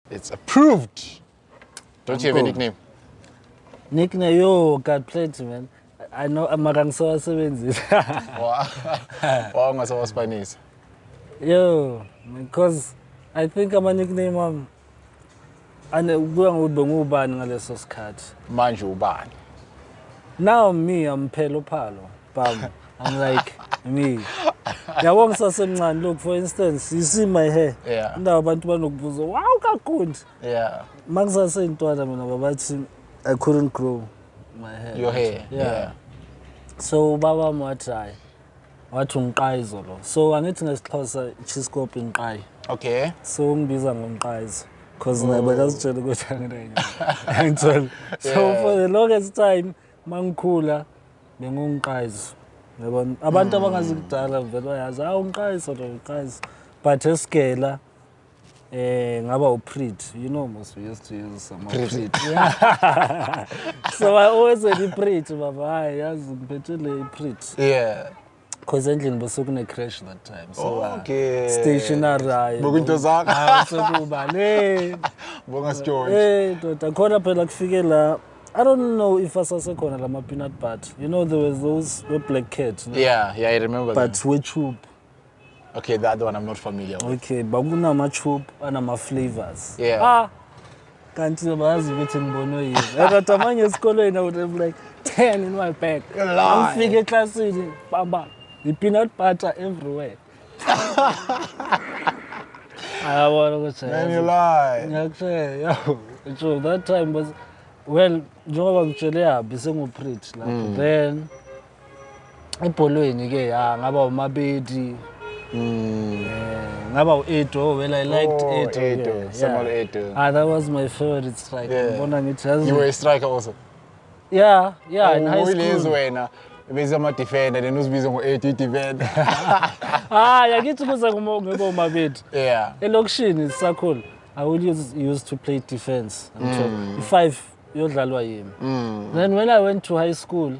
It's approved. Don't you have a nickname? Nickname, yo, God plenty, man. I know I'm a Rangsoa 70s. Wow, I'm a Spanish. Yo, because I think I'm a nickname. And we're going Manju. Now me, I'm Phelo Bam. I'm like me. Look, for instance, you see my hair. Yeah. Now, wow, good. Yeah. I couldn't grow my hair. Your hair? Yeah. So, Baba Mwatrai. So, I'm getting a closer chiscope in Kai. Okay. So, I'm busy on Kais. Because my brother's trying to go down. So, for the longest time, Mankula, Bengung Kais. Abantu abangazikudala vele bayazi unqayisa unqayisa but escala ngaba uprit, you know, most we used to use some prit. Yeah. So I always said prit baba hayi yazi ngiphethe prit. Yeah. Because endlini besokune crash that time. So okay. Stationary hayi. Bokunto zakho. Sokuba le. Bonga George. Tota khona phela kufike la. I don't know if asasekhona lama peanut butter. You know, there was those black cats. No? Yeah, I remember but them. with tube. Okay, that one I'm not familiar with. Okay, but kunama tube anama flavors. Yeah. Kanti bayazi ukuthi ngibono yini. Eramanye esikolweni I would have like 10 in my bag. I'm fike classini, bamba. The peanut butter everywhere. I want to say. Man, you lie. Ngiyakutshela, yo. So that time was well, njengoba ngitshele yabi sengupreach lapho. Then ebholweni ke ngaba umabedi. Ngaba u-Edo, well I liked Edo. Samuel Edo. That was my favorite striker. Yeah. You were a striker also? Yeah, in high school. Wena bese ama defender then uzibiza ngo-Edo defender. Yakithi kuze ngebe umabedi. Yeah. Elokishini isakhulu I would used to play defense until i5 yodlalwa yimi. Then when I went to high school,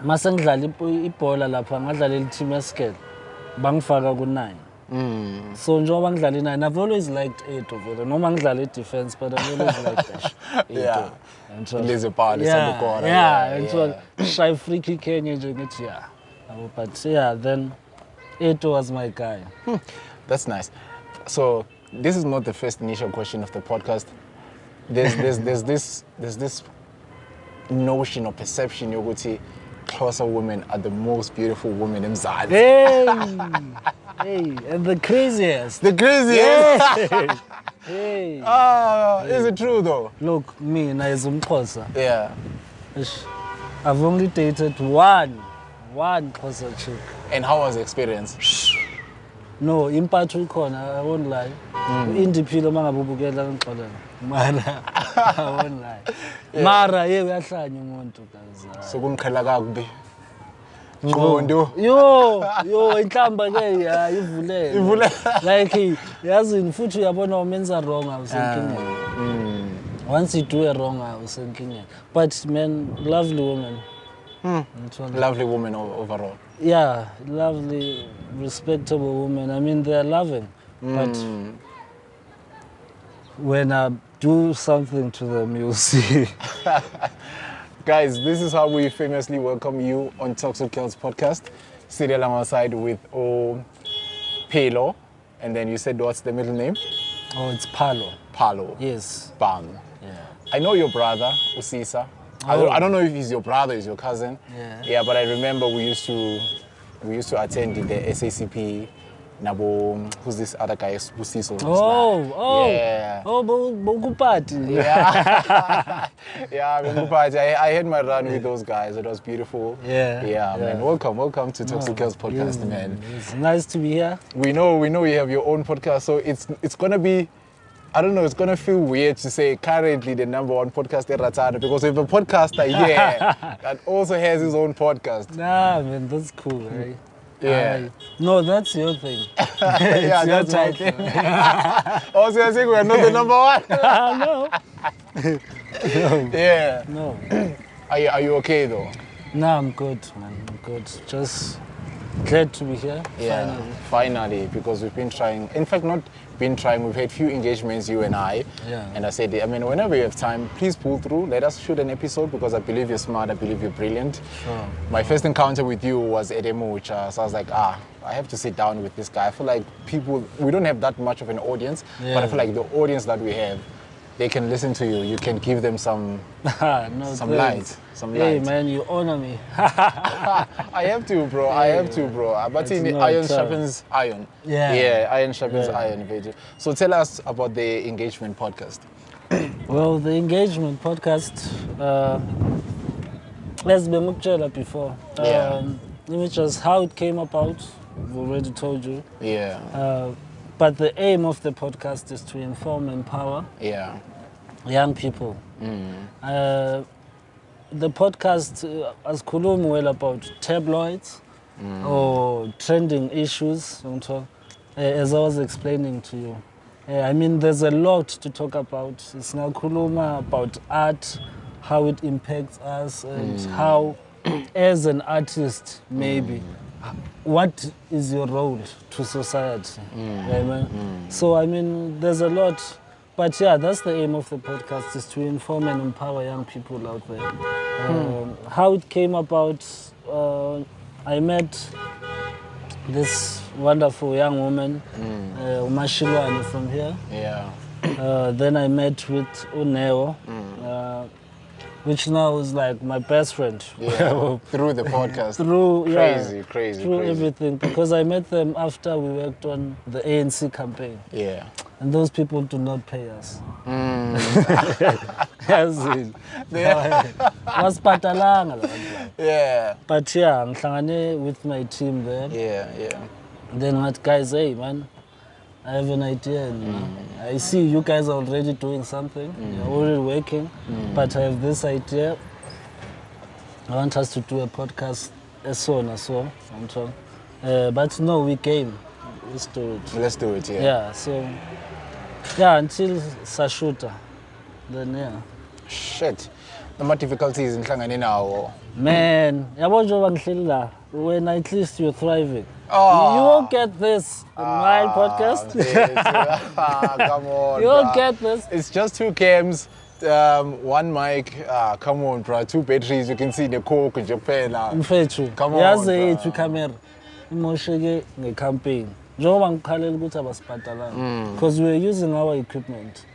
mase ngidlala ibhola lapha ngadlala team eskel. Bangifaka ku9. So njengoba ngidlala i9, I've always liked Edo vele. Noma ngidlala defense, but I've always liked that. Yeah. And so shy free kick enye nje ngithi yeah. But yeah, then Edo was my guy. That's nice. So this is not the first initial question of the podcast. There's this notion or perception yokuthi Xhosa women are the most beautiful women in Mzansi. Hey, and the craziest. The craziest. Hey. Is it true though? Look, me as Xhosa. Yeah. I've only dated one Xhosa chick. And how was the experience? No, impact ukhona, I won't lie. Indiphilo mangabubukela ngixolela. Mara, I won't lie. Mara uyahlanya umuntu kaza. So kungiqhela kakubi. Ngondo. Yo, inhlamba ke ivulele. Ivulele. Like yazi futhi uyabona umenza wrong awusenkingeni. Once you do a wrong awusenkingeni. But man, lovely woman. Lovely woman overall. Yeah, lovely, respectable women. I mean, they're loving. But when I do something to them, you'll see. Guys, this is how we famously welcome you on Talks with Kells podcast. Sitting alongside with Phelo. And then you said, what's the middle name? Oh, it's Phelo. Phelo. Yes. Bam. Yeah. I know your brother, Usisa. I don't know if he's your brother, he's your cousin. Yeah, but I remember we used to attend the SACP. Nabo, who's this other guy? Busiso. Yeah. Bogupati. Yeah. Yeah, Bogupati. I had my run with those guys. It was beautiful. Yeah, man. Welcome to Talks with Kells podcast, man. It's nice to be here. We know you have your own podcast, so it's gonna be, I don't know, it's gonna feel weird to say currently the #1 podcast at Ratanda because we have a podcaster here that also has his own podcast. Nah, man, that's cool, right? Yeah. No, that's your thing. Yeah, that's my thing. Also, I think we're not the #1. No. Yeah. No. Are you okay though? No, I'm good, man. I'm good. Just glad to be here. Yeah, finally, because we've been trying. In fact, not been trying. We've had few engagements, you and I. Yeah. And I said, I mean, whenever you have time, please pull through. Let us shoot an episode because I believe you're smart. I believe you're brilliant. Sure. My first encounter with you was at Emucha, so I was like, I have to sit down with this guy. I feel like we don't have that much of an audience, but I feel like the audience that we have, they can listen to you. You can give them some light. Hey man, you honor me. I have to, bro. I have to, bro. But iron sharpens iron. Yeah, iron sharpens iron. So tell us about the engagement podcast. Well, the engagement podcast, as been before. Which is how it came about. I've already told you. Yeah. But the aim of the podcast is to inform and empower young people. The podcast has khuluma well about tabloids or trending issues, as I was explaining to you. I mean, there's a lot to talk about. It's now khuluma about art, how it impacts us, and how, as an artist, maybe, what is your role to society? So, I mean, there's a lot. But yeah, that's the aim of the podcast, is to inform and empower young people out there. How it came about, I met this wonderful young woman, Lekoloane from here. Yeah. Then I met with Uneo, which now is like my best friend. Yeah. Through the podcast. Crazy. Everything, because I met them after we worked on the ANC campaign. Yeah. And those people do not pay us. Yeah. But yeah, I'm with my team there. Yeah. Then what guys, hey man, I have an idea. I see you guys are already doing something. You're already working. But I have this idea. I want us to do a podcast as soon as so. But no, we came. Let's do it, yeah. So, until Sashuta. Then, yeah. Shit. The more difficulties in Hlangane now. Man, when at least you're thriving. Oh. You won't get this in my podcast. Come on, you won't get this. It's just 2 cams, 1 mic. Come on, bro. 2 batteries. You can see the coke in Japan. Come on, bro. Camera. Campaign. Because we're using our equipment.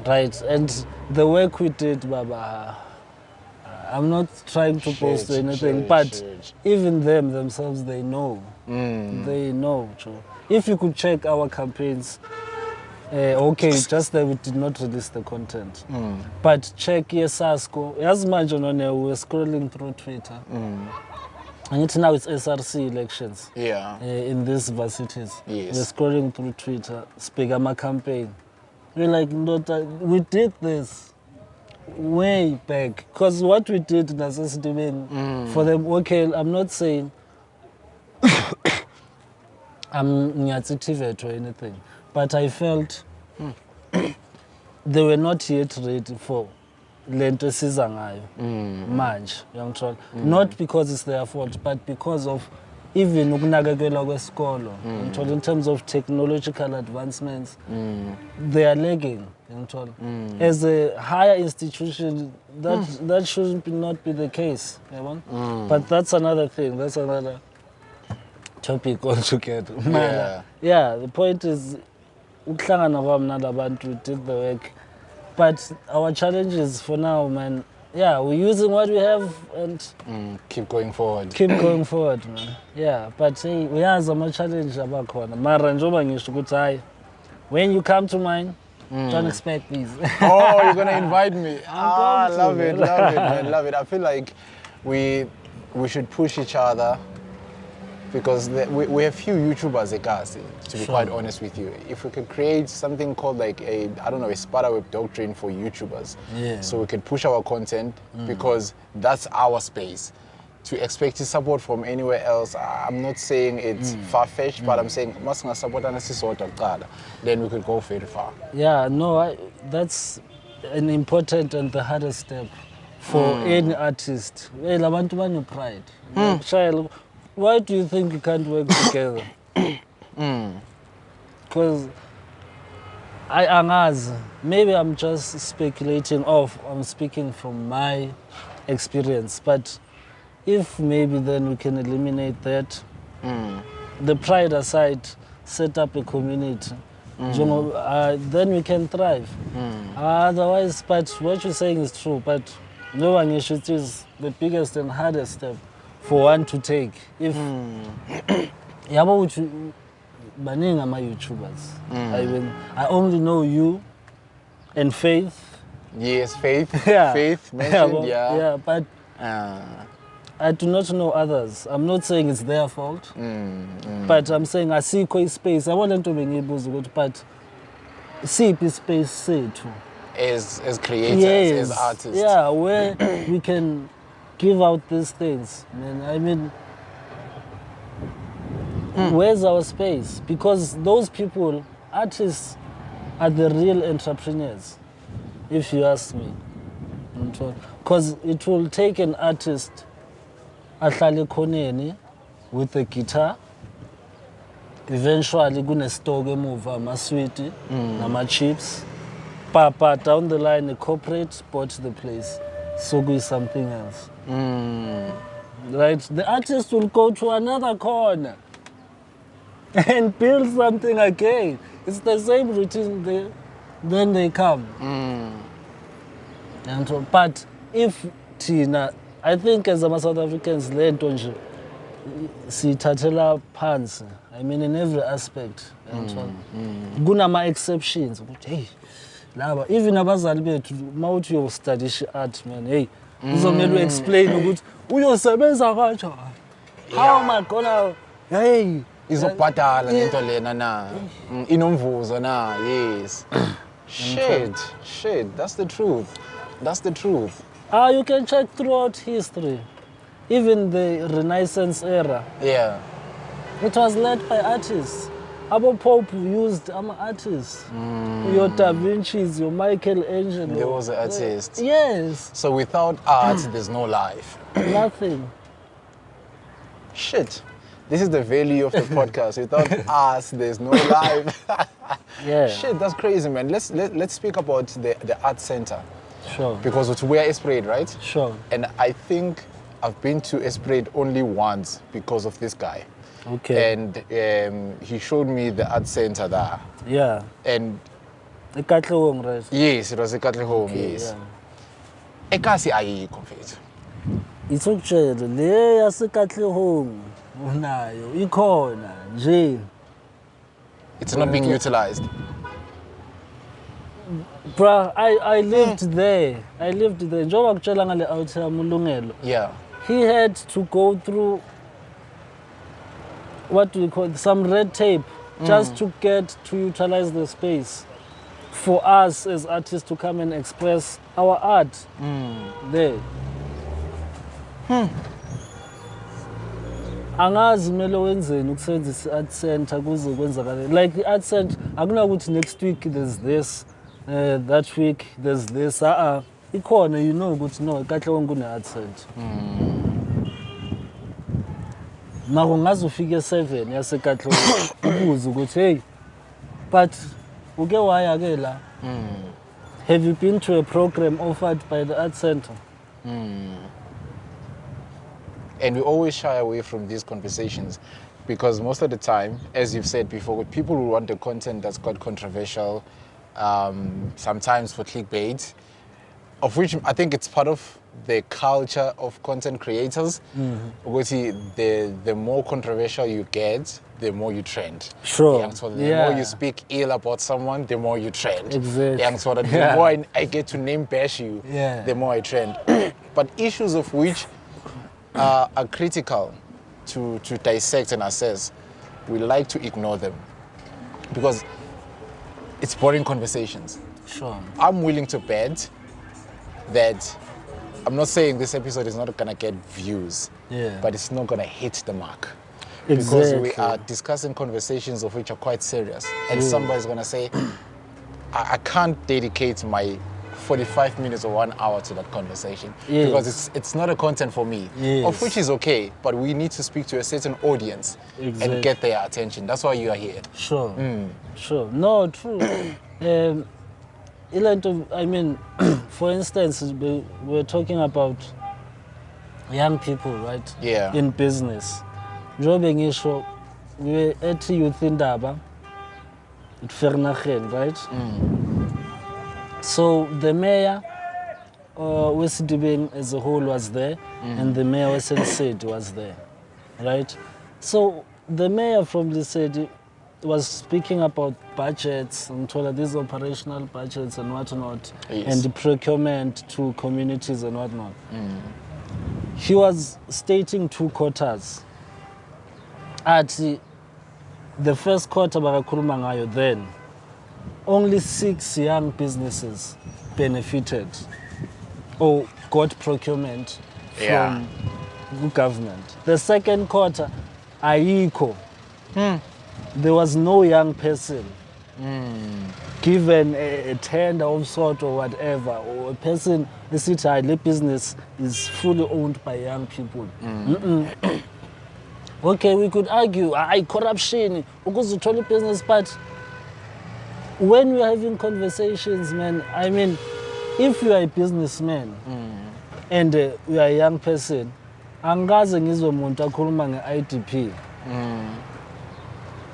Right, and the work we did, Baba, I'm not trying to boast or anything, but even themselves, they know. They know. If you could check our campaigns, just that we did not release the content. But check Yesasko. As much we're scrolling through Twitter. And now it's SRC elections. Yeah. In these varsities. Yes. We're scrolling through Twitter, Spigama campaign. We're like, we did this way back. Because what we did for them, I'm not saying I'm negative or anything, but I felt they were not yet ready for lento esiza ngayo manje, not because it's their fault, but because of even ukunakekelwa kwesikolo, in terms of technological advancements, they are lagging. As a higher institution, that should not be the case. But that's another thing. That's another topic altogether. Yeah, the point is, we did the work. But our challenges for now, man, we're using what we have and keep going forward. Keep going forward, man. Yeah, but hey, we have some challenge about corner. When you come to mine, don't expect these. Oh, you're gonna invite me. Love it, man, love it. I feel like we should push each other. Because we have few YouTubers to be quite honest with you. If we could create something called like a spiderweb doctrine for YouTubers, so we can push our content, because that's our space. To expect support from anywhere else, I'm not saying it's far-fetched, but I'm saying then we could go very far. Yeah, no, that's an important and the hardest step for any artist. Pride. why do you think we can't work together? Because maybe I'm just speculating I'm speaking from my experience, but if maybe then we can eliminate that, the pride aside, set up a community, then we can thrive. Otherwise, but what you're saying is true, but no one is the biggest and hardest step for one to take. If baningi ama-YouTubers. I only know you and Faith. Yes, Faith. Yeah. Faith mentioned, Yeah, but I do not know others. I'm not saying it's their fault, but I'm saying I see space. I want them to be able to, but see space too. As creators, as artists. Yeah, where we can give out these things. I mean, where's our space? Because those people, artists, are the real entrepreneurs, if you ask me. Because it will take an artist ahlale khoneni with a guitar, eventually kune-stock emuva ama-sweet nama-chips, papa down the line a corporate bought the place, so go something else. Right? The artist will go to another corner and build something again. It's the same routine. Then they come. And so, but if Tina, I think as South Africans, sithathela phansi. I mean, in every aspect. And so, kunama exceptions. Hey, laba even abazali bethu mawuthi uyostudy art, man. Hey, uzomele explain ukuthi uyosebenza kanjani. How am I gonna? Hey. Izobhadala lento lena na. Inomvuzo na. Yes. Shit. That's the truth. You can check throughout history. Even the Renaissance era. Yeah. It was led by artists. Our Pope used artists. Your Da Vinci's, your Michelangelo. There was an artist. Yes. So without art, there's no life. Nothing. Shit. This is the value of the podcast. Without us, there's no life. Yeah. Shit, that's crazy, man. Let's speak about the art center. Sure. Because we're Esprit, right? Sure. And I think I've been to Esprit only once because of this guy. Okay. And he showed me the art center there. Yeah. And Lekoloane, right? yes, it was a Lekoloane, Okay, yes. yeah. Ekasi ayikho mfethu. Itokutshela le yaseKatlehong unayo ikhona nje. It's not being utilized. Bruh, I lived there. Njengoba kutshela ngale out Mulungelo. Yeah. He had to go through what do we call it? Some red tape just to get to utilize the space for us as artists to come and express our art there. Angazi kumele wenzeni ukusebenzisa art center kuze kwenzakale. Like the art center akunakuthi next week there's this, that week there's this. Ikhona, you know ukuthi no eKatlehong kune art center. Mako ngaze ufike 7 yaseKatlehong ubuze ukuthi hey, but uke waya ke la? Have you been to a program offered by the art center? And we always shy away from these conversations because most of the time, as you've said before, people will want the content that's quite controversial, sometimes for clickbait, of which I think it's part of the culture of content creators. The more controversial you get, the more you trend. Sure. So the more you speak ill about someone, the more you trend. Exactly. So the more I get to name bash you, the more I trend. But issues of which are critical to dissect and assess, we like to ignore them because it's boring conversations. Sure. I'm willing to bet that I'm not saying this episode is not gonna get views, but it's not gonna hit the mark. Because we are discussing conversations of which are quite serious. And somebody's gonna say, I can't dedicate my 45 minutes or 1 hour to that conversation. Yes. Because it's not a content for me, Yes. of which is okay, but we need to speak to a certain audience Exactly. and get their attention. That's why you are here. Sure. Sure. No, true. I mean, for instance, we're talking about young people, right? Yeah. In business. Njengoba ngisho, we at Youth Indaba, at Vereeniging, right? So the mayor Wesidibeng as a whole was there, and the mayor Weselcity was there, right? So the mayor from the city was speaking about budgets and told her these operational budgets and whatnot, Yes. and the procurement to communities and whatnot. He was stating 2 quarters. At the first quarter, bakakhuluma ngayo, then only 6 young businesses benefited or got procurement from the government. The second quarter, ayikho. There was no young person given a tender of sort or whatever, or a person, the city business is fully owned by young people. Okay, we could argue, corruption, because it's only business, but when we're having conversations, man, I mean, if you are a businessman and you are a young person, angaze ngizwe umuntu akhuluma nge-IDP.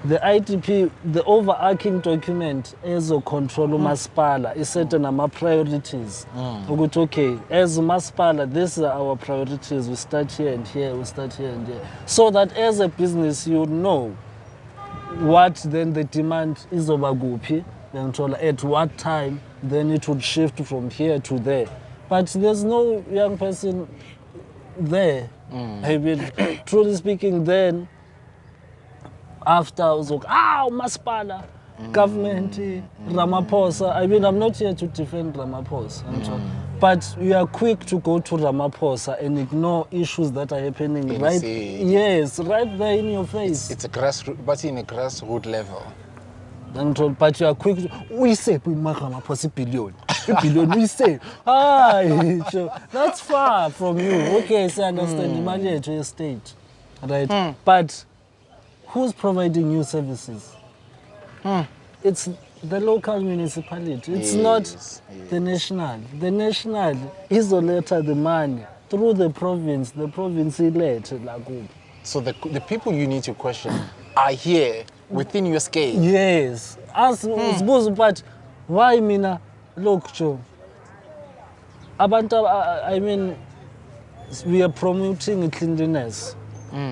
The IDP, the overarching document ezocontrol umasipala is certain priorities. Okay, as umasipala, these are our priorities. We start here and here, we start here and here. So that as a business, you know what then the demand is obaguphi, at what time, then it would shift from here to there. But there's no young person there. I mean, truly speaking, then after I was like, Maspala, government, Ramaphosa. I mean, I'm not here to defend Ramaphosa. But we are quick to go to Ramaphosa and ignore issues that are happening right there in your face. It's a grassroots, but in a grassroots level. But you are quick to, we say, we make Ramaphosa billion. We say, that's far from you. Okay, so I understand the money to your state. Right? But who's providing you services? It's the local municipality. It's not the national. The national isolates the money through the province. The province is So the people you need to question are here within your scale. Yes. But why mina? Look, Joe. I mean, we are promoting cleanliness.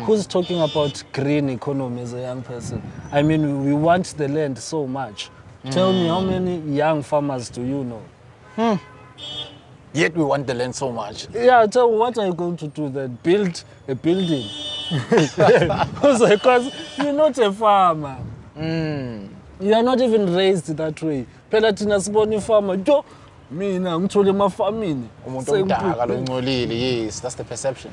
Who's talking about green economy as a young person? I mean, we want the land so much. Tell me, how many young farmers do you know? Yet we want the land so much. Yeah, tell me, what are you going to do then? Build a building? Because you're not a farmer. You are not even raised that way. Pelatina siboni farmer. Mina ngithole emafamini. Umuntu omdala longcolile, yes, that's the perception.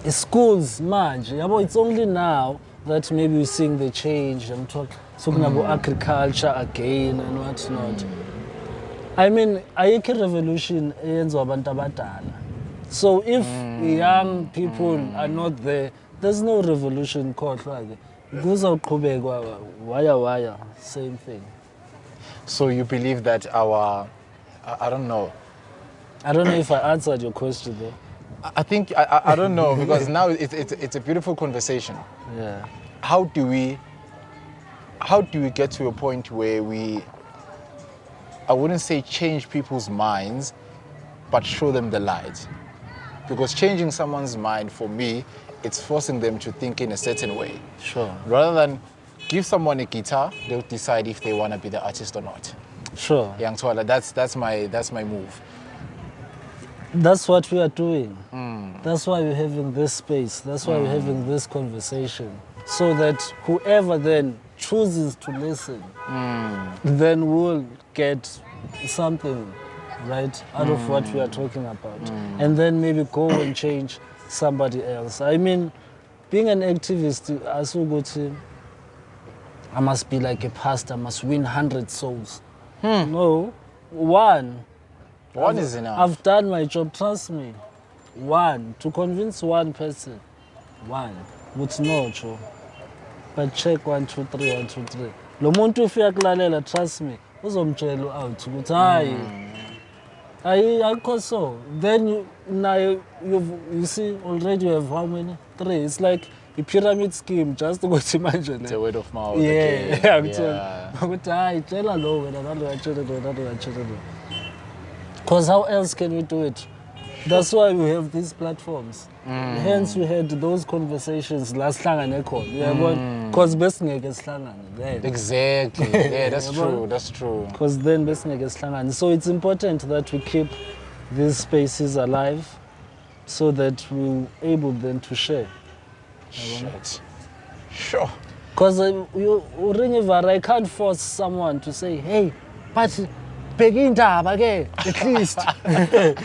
Schools manje, it's only now that maybe we're seeing the change. I'm talking about agriculture again and whatnot. I mean, ayikho revolution eyenziwa abantu abadala. So if young people are not there, there's no revolution called like kuzawuqhubeka wire, same thing. So you believe that I don't know. I don't know if I answered your question though. I think I don't know, because now it's a beautiful conversation. Yeah. How do we get to a point where I wouldn't say change people's minds, but show them the light? Because changing someone's mind, for me, it's forcing them to think in a certain way. Sure. Rather than give someone a guitar, they'll decide if they want to be the artist or not. Sure. Young Twala, that's my move. That's what we are doing. That's why we're having this space. That's why we're having this conversation. So that whoever then chooses to listen, then will get something, right, out of what we are talking about. And then maybe go and change somebody else. I mean, being an activist, I must be like a pastor, I must win 100 souls. No. One is enough. I've done my job, trust me. One, to convince one person. One, but no, Joe. But check 1, 2, 3, 1, 2, 3. Lo muntu ufika kulalela, trust me, uzomtshela out ukuthi hayi. Ayikho so. Then you see already you have how many? 3. It's like a pyramid scheme just ukuthi manje. It's a word of mouth. Yeah, ukuthi hayi tshela lo wena nalo yatshela lo nalo yatshela lo. Because how else can we do it? That's why we have these platforms. Hence we had those conversations last hlangane khona. Because besingeke sihlangane then. Exactly. Yeah, that's true. That's true. Because then besingeke sihlangane. So it's important that we keep these spaces alive so that we're able then to share. Shit. Sure. Because I can't force someone to say, hey, but begin at least. Angeke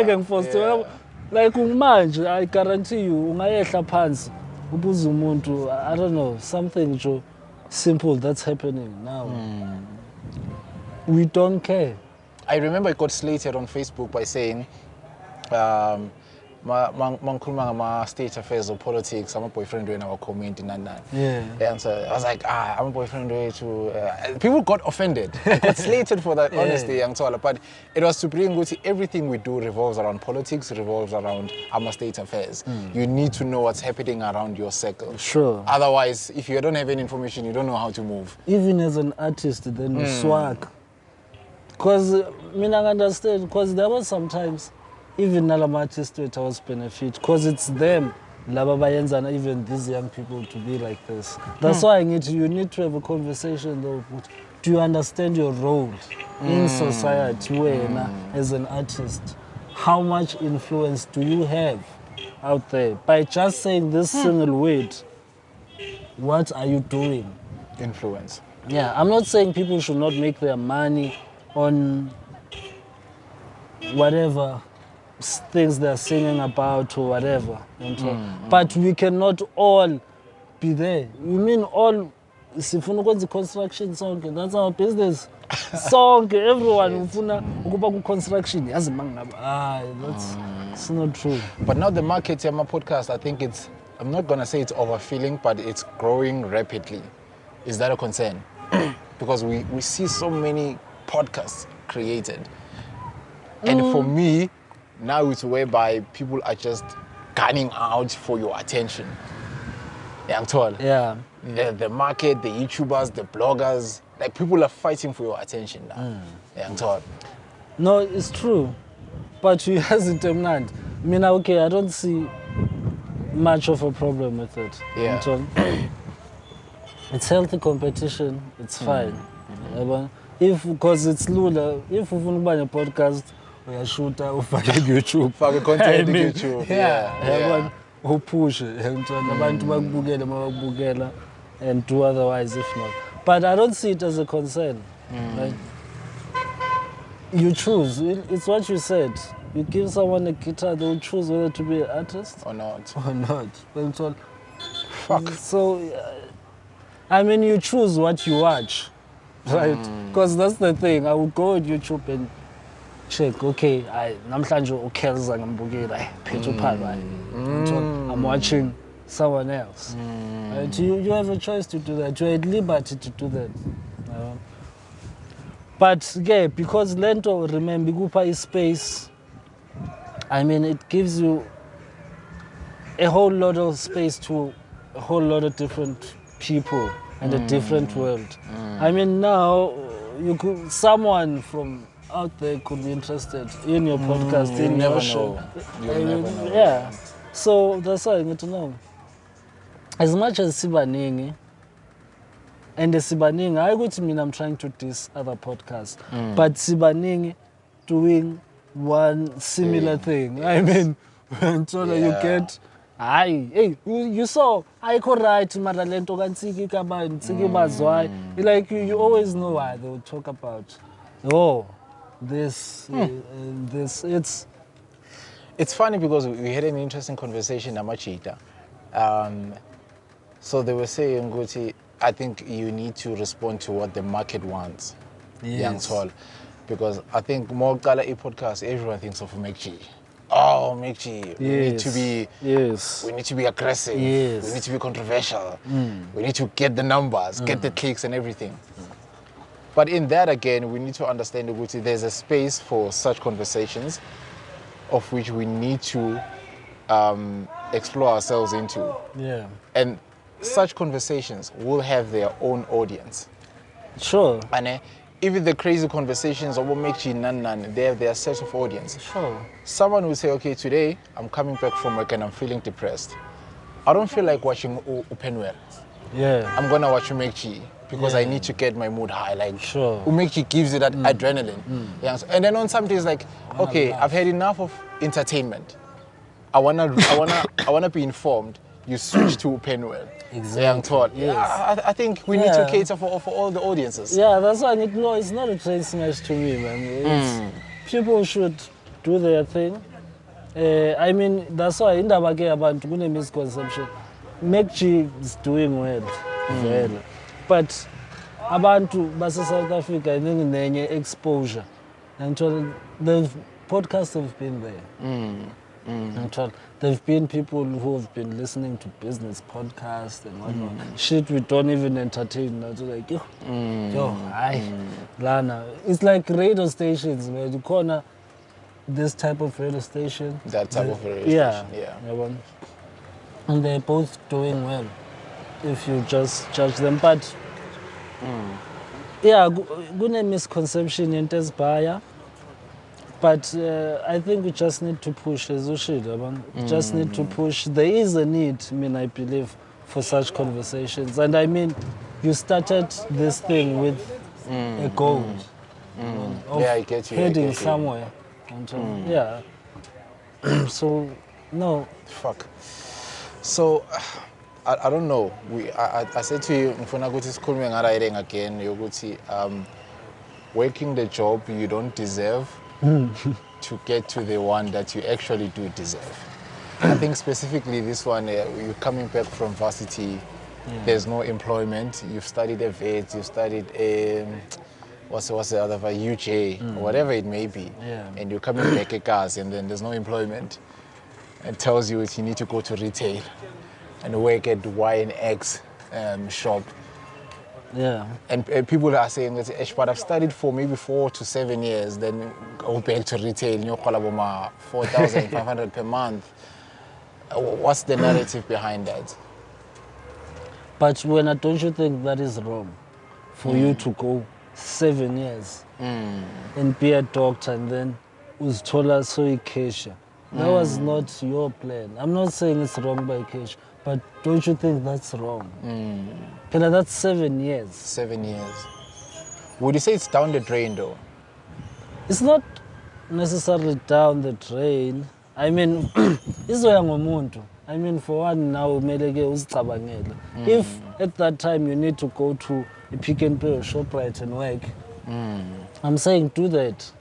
ngiforce. Like manje, I guarantee you, ungayehla phansi ubuza umuntu, I don't know, something simple that's happening now. We don't care. I remember it got slated on Facebook by saying, mangikhuluma ngama-state affairs or politics, I'm a boyfriend in our community and that. Yeah. And so I was like, I'm a boyfriend to people got offended. I got slated for that, honestly, but it was to bring everything we do revolves around politics, revolves around our state affairs. You need to know what's happening around your circle. Sure. Otherwise, if you don't have any information, you don't know how to move. Even as an artist, then you swag. Because I understand, because there was sometimes even Nalam artists it was benefit because it's them, Lababayans, and even these young people to be like this. That's why you need to have a conversation though. Do you understand your role in society as an artist? How much influence do you have out there? By just saying this single word, what are you doing? Influence. Yeah, I'm not saying people should not make their money on whatever things they're singing about or whatever. But we cannot all be there. You mean all, sifuna ukwenza construction sonke, that's our business. Sonke, everyone ufuna ukuba ku construction. Yazi mangaba, that's not true. But now the market here, my podcast, I think I'm not gonna say it's overfilling, but it's growing rapidly. Is that a concern? Because we see so many podcasts created. And for me, now it's whereby people are just gunning out for your attention. Yeah. The market, the YouTubers, the bloggers, like people are fighting for your attention now. No, it's true. But you hasn't demand. I mean, okay, I don't see much of a problem with it. Yeah. It's healthy competition, it's fine. Because it's Lula, if we want a podcast, we are shooter, we find YouTube. For content on YouTube. Yeah. Who push it, and do otherwise if not. But I don't see it as a concern. Right? You choose. It's what you said. You give someone a guitar, they'll choose whether to be an artist or not. Fuck. So, I mean, you choose what you watch, right? Because that's the thing. I will go on YouTube and check. Okay, namhlanje Kells ngambukela phethe uphala. I'm watching someone else. Right? You have a choice to do that. You're at liberty to do that. But yeah, because Lento, remember, Gupa is space. I mean, it gives you a whole lot of space to a whole lot of different people and a different world. I mean, now someone from out there could be interested in your podcast, in your show. You never know. Yeah. So that's why I need to know. As much as Sibaningi, and the Sibaningi, I go to mean I'm trying to diss other podcasts, but Sibaningi doing one similar thing. I mean, until you get, hey, you saw, I could write Maralento Gansiki Kaban, Siki Bazwai. Like, you always know why they will talk about, this, It's funny because we had an interesting conversation at Machita. So they were saying, Guti, I think you need to respond to what the market wants. Yes. Because I think more Kala a podcast, everyone thinks of Mekchi. Oh, Mekchi, we need to be we need to be aggressive. Yes. We need to be controversial. We need to get the numbers, get the clicks and everything. But in that again, we need to understand that there's a space for such conversations of which we need to explore ourselves into. Yeah. And such conversations will have their own audience. Sure. And even the crazy conversations of what makes you nan, they have their set of audience. Sure. Someone will say, okay, today I'm coming back from work and I'm feeling depressed. I don't feel like watching Upenwell. Yeah. I'm gonna watch Umekchi because I need to get my mood high. Like sure. Umekchi gives you that adrenaline. Yeah. And then on some days like, okay, I've had enough of entertainment. I wanna be informed. You switch to Upenwell. Exactly. Yes. I think we need to cater for all the audiences. Yeah, that's why it's not a train smash to me, man. People should do their thing. I mean, that's why in Indaba abantu kune misconception. Mekchi is doing well, but abantu base South Africa nenye exposure. And the podcasts have been there. There've been people who have been listening to business podcasts and whatnot. Shit, we don't even entertain. That's like, Lana. It's like radio stations, where you corner this type of radio station. That type of radio station, yeah. And they're both doing well, if you just judge them. But, good misconception in Tesbaya. But I think we just need to push, as we should. Just need to push. There is a need, I believe, for such conversations. And I mean, you started this thing with a goal of I get you. heading somewhere. Yeah. So, no. Fuck. So, I don't know. I said to you, again, working the job you don't deserve to get to the one that you actually do deserve. I think specifically this one, you're coming back from varsity, there's no employment, you've studied a vet, you've studied what's the other, UJ, or whatever it may be, and you're coming back a cars and then there's no employment. It tells you you need to go to retail and work at Y and X shop. Yeah. And people are saying that, but I've studied for maybe 4 to 7 years, then go back to retail, 4,500 per month. What's the narrative behind that? But don't you think that is wrong for you to go 7 years and be a doctor and then uzithola soyikesha? That was not your plan. I'm not saying it's wrong by Kesh, but don't you think that's wrong? That's 7 years. 7 years. Would you say it's down the drain though? It's not necessarily down the drain. I mean, I mean, for one now, if at that time you need to go to a Pick and Pay or ShopRite and work, I'm saying do that.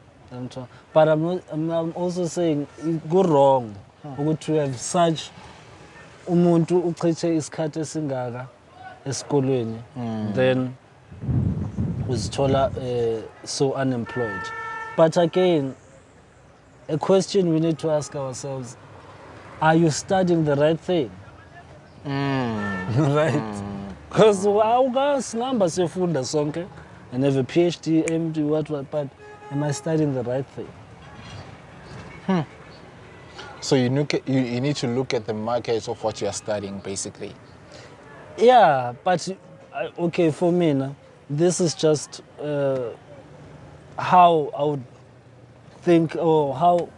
But I'm also saying go wrong. To have such umuntu uqithe isikhathi esingaka esikolweni, then uzithola so unemployed. But again, a question we need to ask ourselves: are you studying the right thing? Right? Because awukasinamba siyofunda sonke and have a PhD, MD, what, but am I studying the right thing? So you need to look at the market of what you are studying, basically. Yeah, but okay, for me, this is just how I would think, or how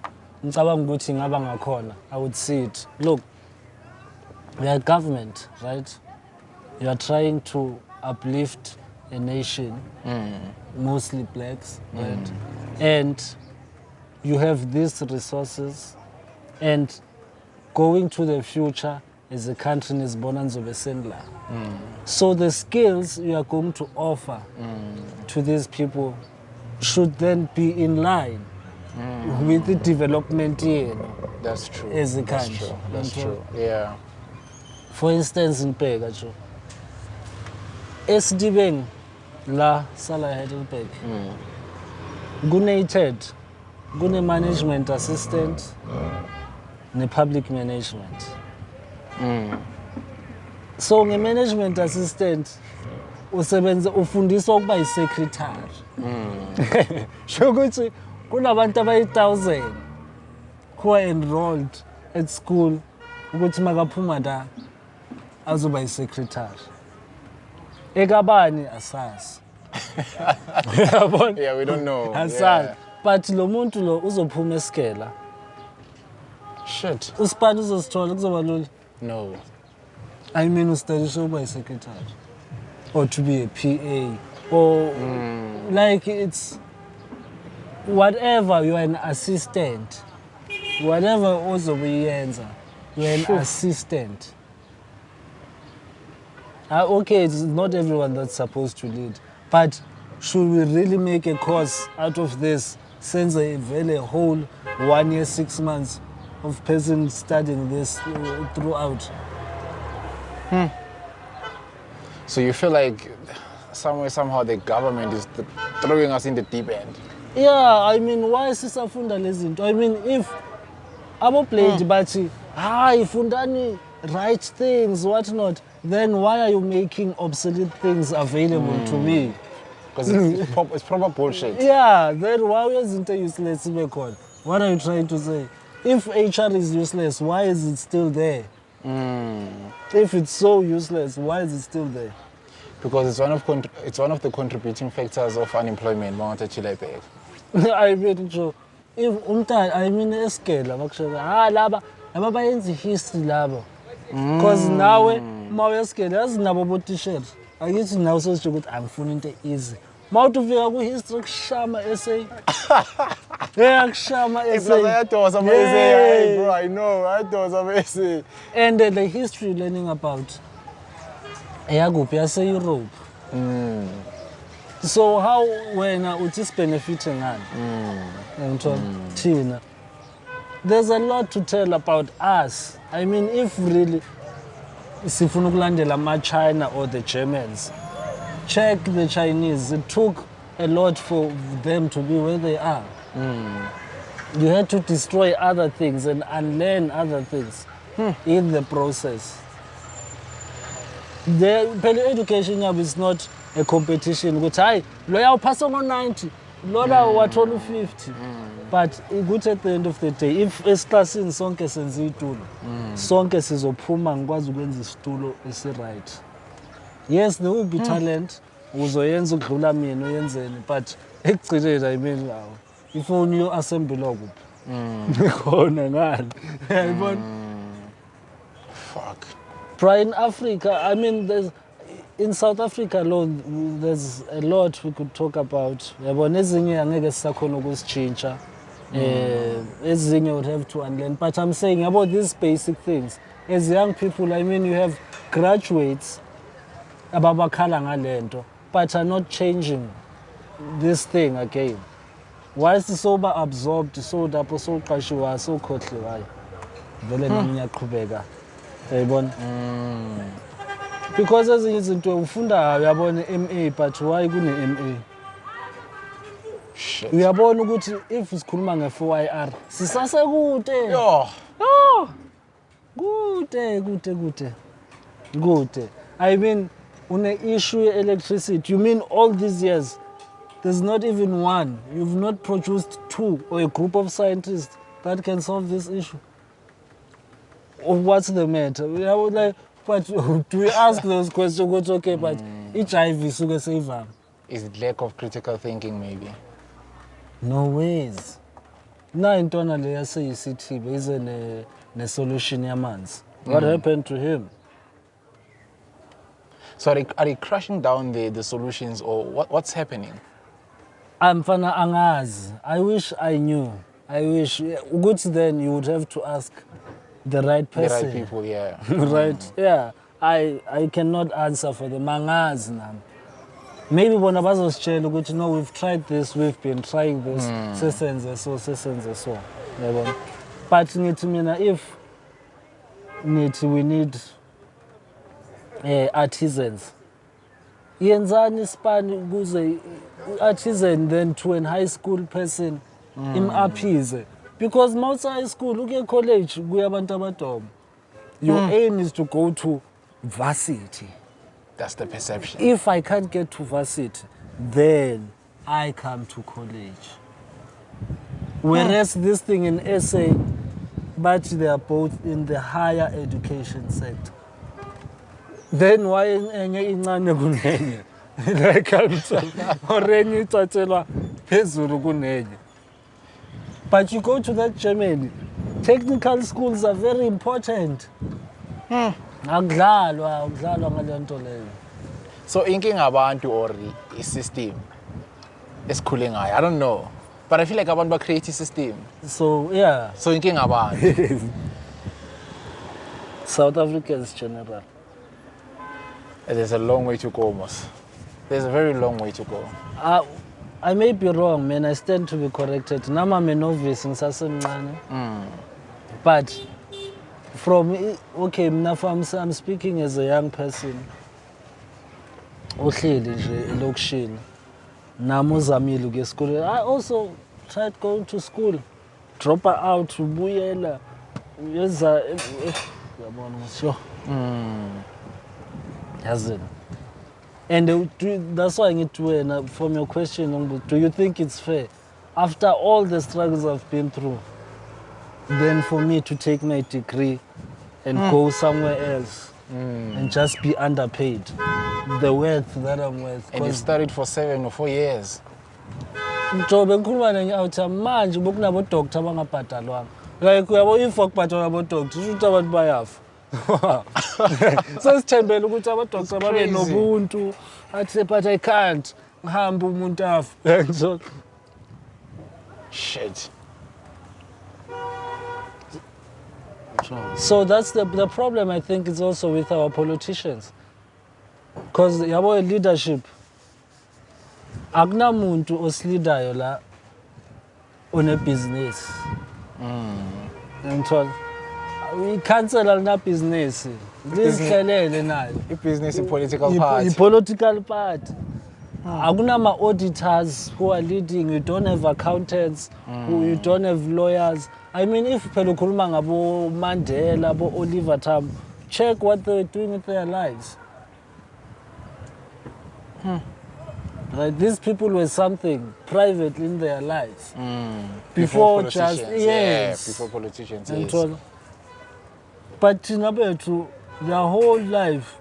I would see it. Look, we are government, right? You are trying to uplift a nation, mostly blacks, right? And you have these resources, and going to the future as a country is bonanza besendla. So the skills you are going to offer to these people should then be in line with the development here. That's true. As a country. That's true. Yeah. For instance, in Pegacho, SDBeng, la sala Heidelberg. Kune-TED, kune-management assistant, ne-public management. So nge-management assistant ufundiswa ukuba yi-secretary. Sho ukuthi kunabantu abayi-1,000 who are enrolled at school ukuthi makaphuma la azoba yi-secretary. Ekabani asazi. Yeah, we don't know. Asazi. Yeah. But lo muntu lo uzophuma esikela. Shit. Usipani uzosithola kuzoba lula. No. I mean ustudyisha ukuba yi-secretary or to be a PA or like it's whatever, you're an assistant. Whatever uzobuyenza, you're an assistant. Okay, it's not everyone that's supposed to lead, but should we really make a course out of this since a very whole 1 year, 6 months of person studying this throughout? So you feel like somehow the government is throwing us in the deep end? Yeah, I mean, why sisafunda lezinto? I mean, if abo played bathi, ifundani right things, whatnot, then why are you making obsolete things available to me? Because it's proper bullshit. Yeah, then why isn't it useless? What are you trying to say? If HR is useless, why is it still there? If it's so useless, why is it still there? Because it's one of the contributing factors of unemployment. I mean, so if I mean eskela laba bayenza history laba. Because now maweskela azinabo botishela. Akithi nawe sosho ukuthi angifuni into easy. Mawutufika ku history kushama essay. Yeah, kushama essay. Yeah, bro, I know. I thought some essay. And the history learning about eyakuphi yase Europe. So how wena uthi benefit ngani? Thina. There's a lot to tell about us. I mean, if really sifuna ukulandela ama-China or the Germans, check the Chinese. It took a lot for them to be where they are. You had to destroy other things and unlearn other things in the process. The education is not a competition. Ukuthi lawyer uphasa ngo-90, lona wathola u-50. But good at the end of the day, if esiclassini sonke senza itulo, sonke sizophuma ngikwazi ukwenza isitulo esi-right. Yes, there will be talent, uzoyenza ukudlula mina uyenzeni, but ekugcineni I mean ifoni yo-assemble kuphi. Khona ngani. Yabona? Fuck. But in Africa, I mean, in South Africa alone, there's a lot we could talk about. Yabona ezinye angeke sisakhona ukusitshintsha. Ezinye would have to unlearn. But I'm saying about these basic things. As young people, I mean, you have graduates ababakhala ngalento, but are not changing this thing again. Why is it so absorbed, so dapo, so qashiwa, so khohliwayo? Vele nami ngiyaqhubeka. Yabona? Because ezinye izinto ufunda uyabona MA, but why kune-MA? Shit. Uyabona ukuthi if sikhuluma nge-4IR sisasekude. Yo. Oh. Kude. I mean, une-issue ye-electricity. You mean all these years there's not even one. You've not produced two or a group of scientists that can solve this issue. Or what's the matter? We are like, but do we ask those questions? Okay, but HIV sugar saver. Is it lack of critical thinking maybe? No ways. Na intona le yase yiCT beze ne solution yamanzi. What happened to him? So are they crashing down the solutions or what's happening? Mfana angazi. I wish I knew. I wish. Good, then you would have to ask the right person. The right people, yeah. Right, yeah. I cannot answer for them. Angazi nami. Maybe bona bazositshela ukuthi no, we've tried this, we've been trying this, sesenze so. Yabona. But ngithi mina if we need artisans yenzani span ukuze artisan then to an high school person im-aphize because mawusa high school ukuye college kuya abantu abadoma your aim is to go to varsity. That's the perception. If I can't get to varsity, then I come to college. Whereas this thing in SA, but they are both in the higher education sector. Then why enye incane kunenye? Like I'm saying, orenye ithathelwa phezulu kunenye. But you go to that Germany, technical schools are very important. Akudlalwa ngale nto leyo. So inking abantu or a system esikhule ngayo. I don't know. But I feel like abantu create a system. So yeah. So inking abantu. South Africa is general. There's a long way to go, Mos. There's a very long way to go. I may be wrong, man. I stand to be corrected. Now I'm a novice in Sasemncane. But from okay, now I'm speaking as a young person. Ohleli nje elokishini. Nami uzamile ukuya school. I also tried going to school. Drop out ubuyela. Yenza yabona ngisho. Yazini. And that's why I need to from your question, do you think it's fair after all the struggles I've been through, then for me to take my degree and go somewhere else and just be underpaid the worth that I'm worth? And you studied for 7 or 4 years. Njobe ngikhuluma nenye out manje bokunabo doctor abangabhadalwanga. Like uyabo if okubhadalwa abo doctor usho abantu bayafa. So sithembele ukuthi aba doctor babe nobuntu athi but I can't ngihamba umuntu afa. So shit. So that's the problem I think is also with our politicians. Because yabo leadership akunamuntu osleadayo la on a business. We cancel na business. This khelele nayo. Business is political party. Political party. Akuna ma auditors who are leading. You don't have accountants. You don't have lawyers. I mean, if phela ukhuluma ngabo Mandela, abo Oliver Tambo, check what they're doing with their lives. Right, these people were something private in their lives. Before just yes. Before politicians. Yes. But Tinabethu, their whole life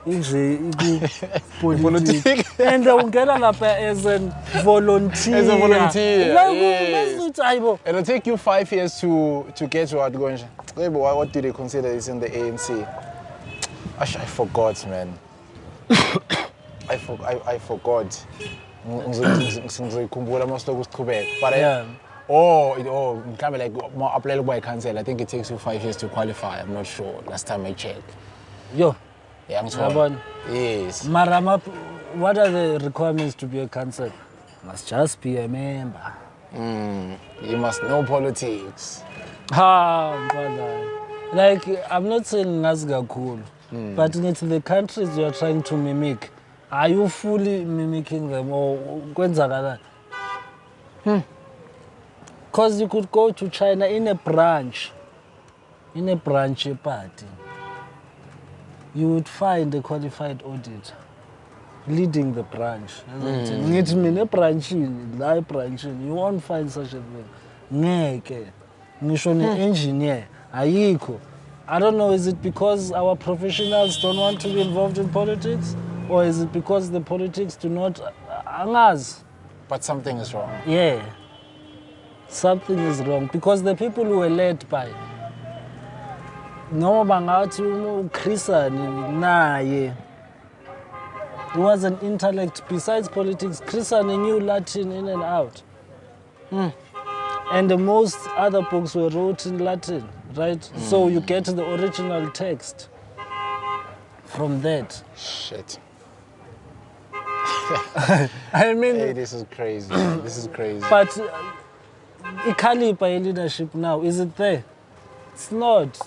is politics. And they will get up as a volunteer. As a volunteer. Yes. It'll take you 5 years to get to Adgonja. What do they consider is in the ANC? I forgot, man. I forgot. But yeah. Mhlawumbe like apply by council. I think it takes you 5 years to qualify. I'm not sure. Last time I checked. Yo. Yeah, I'm sorry. Yes. Marama, what are the requirements to be a council? Must just be a member. You must know politics. Like I'm not saying Nazga cool, but in the countries you are trying to mimic, are you fully mimicking them or kwenzakala? Because you could go to China in a branch party. You would find a qualified auditor leading the branch. You won't find such a thing. Engineer. Ayiko. I don't know, is it because our professionals don't want to be involved in politics? Or is it because the politics do not But something is wrong. Yeah. Something is wrong. Because the people who were led by no bangathi Christian naye. He was an intellect. Besides politics, Christian knew Latin in and out. And most other books were wrote in Latin, right? So you get the original text from that. Shit. I mean, hey, this is crazy. This is crazy. But caliber leadership now, is it there? It's not.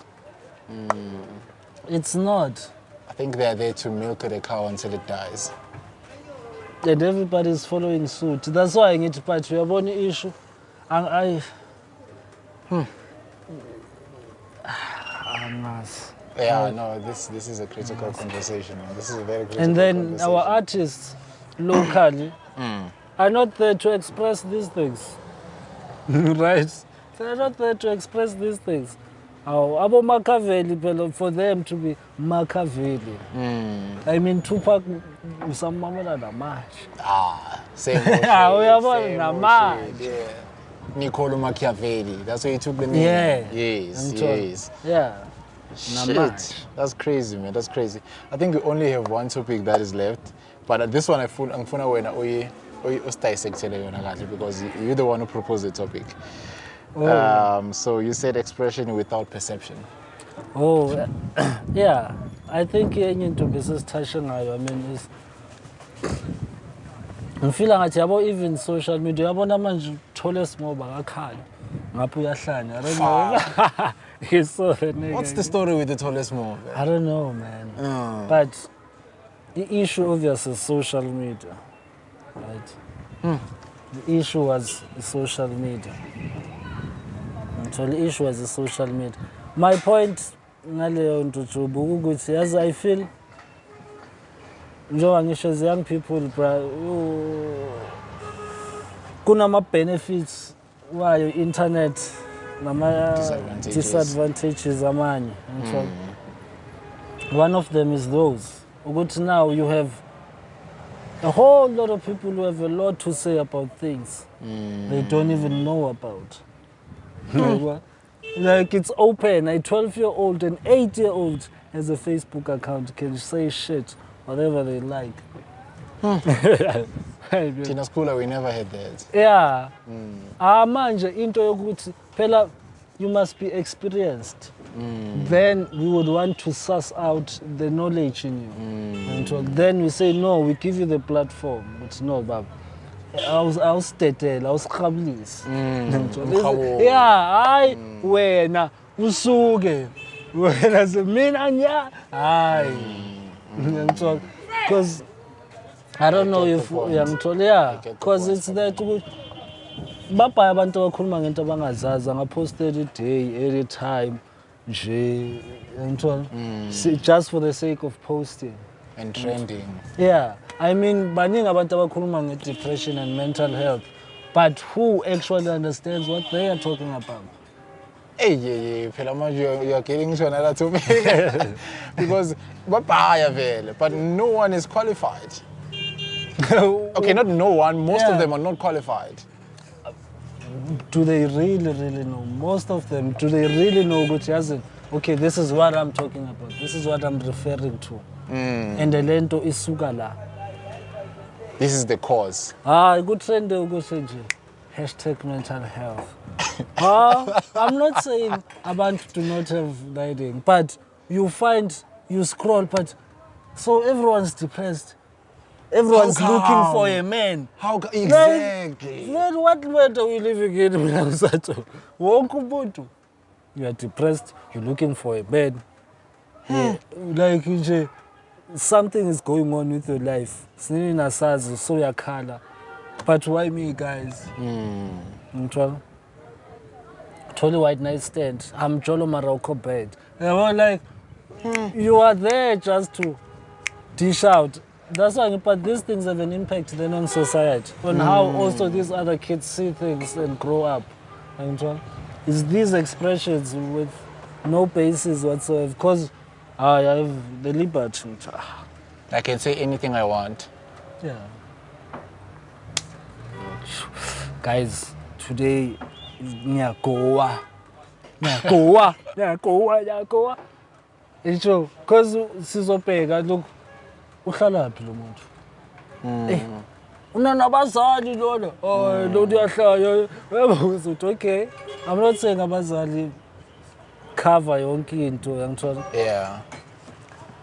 It's not. I think they're there to milk the cow until it dies. and everybody's following suit. That's why I need to patch your bony issue. And Yeah, no, this is a critical conversation. This is a very critical and then conversation. our artists locally are not there to express these things. Right? They're not there to express these things. Abo Machiavelli, for them to be Machiavelli. I mean, Tupac, some mamela na match. Same old shit. Same old shit, yeah. Niccolo Machiavelli. That's where he took the name. Yeah. Yes. Yeah. Shit. That's crazy, man. That's crazy. I think we only have one topic that is left. But this one, I'm gonna win because you're the one who proposed the topic. So you said expression without perception. Oh, yeah. I think into business touching. I mean, is I feel like even social media. I want tallest more I don't know. He's so What's the story with the tallest move? I don't know, man. But the issue obviously is social media, right? The issue was social media. So the issue was the social media. My point, as I feel, as young people, kuna benefits why internet disadvantages amanye. One of them is those. Now you have a whole lot of people who have a lot to say about things they don't even know about. Like it's open. A 12-year-old and 8-year-old has a Facebook account, can say shit, whatever they like. Tina Skula, we never had that. Yeah. Manje into yokuthi phela you must be experienced. Then we would want to suss out the knowledge in you. And so then we say no, we give you the platform. But no, Bab. I was khablis. Yeah, I wena usuke. Wena se mina nya. Because I don't know if because it's there to bapha abantu abakhuluma ngento abangazazi angaposted a day every time nje just for the sake of posting and trending. Yeah, I mean baningi abantu abakhuluma nge-depression and mental health, but who actually understands what they are talking about? Hey, phela manje you are getting into another topic because babaya vele, but no one is qualified. Okay, not no one. Most of them are not qualified. Do they really know? Most of them, do they really know? Okay, this is what I'm talking about. This is what I'm referring to. And the lento is sugala. This is the cause. Good trend. Hashtag mental health. I'm not saying abantu do not have lighting, but you scroll, but so everyone's depressed. Everyone's looking for a man. Exactly? Then what world are we living in? You are depressed, you're looking for a man. Like something is going on with your life. So your color. But why me, guys? Totally white night stand. I'm Jolo Morocco bed. Like, you are there just to dish out. That's why, but these things have an impact then on society, on how also these other kids see things and grow up. It's these expressions with no basis whatsoever. Because I have the liberty. I can say anything I want. Yeah. Guys, today is Nyakoa. It's true. Because sizopeka look. Uhlala phi lo muntu? Unanabazali lona. Lo uyahlala. Okay. I'm not saying abazali cover yonke into yangithola. Yeah.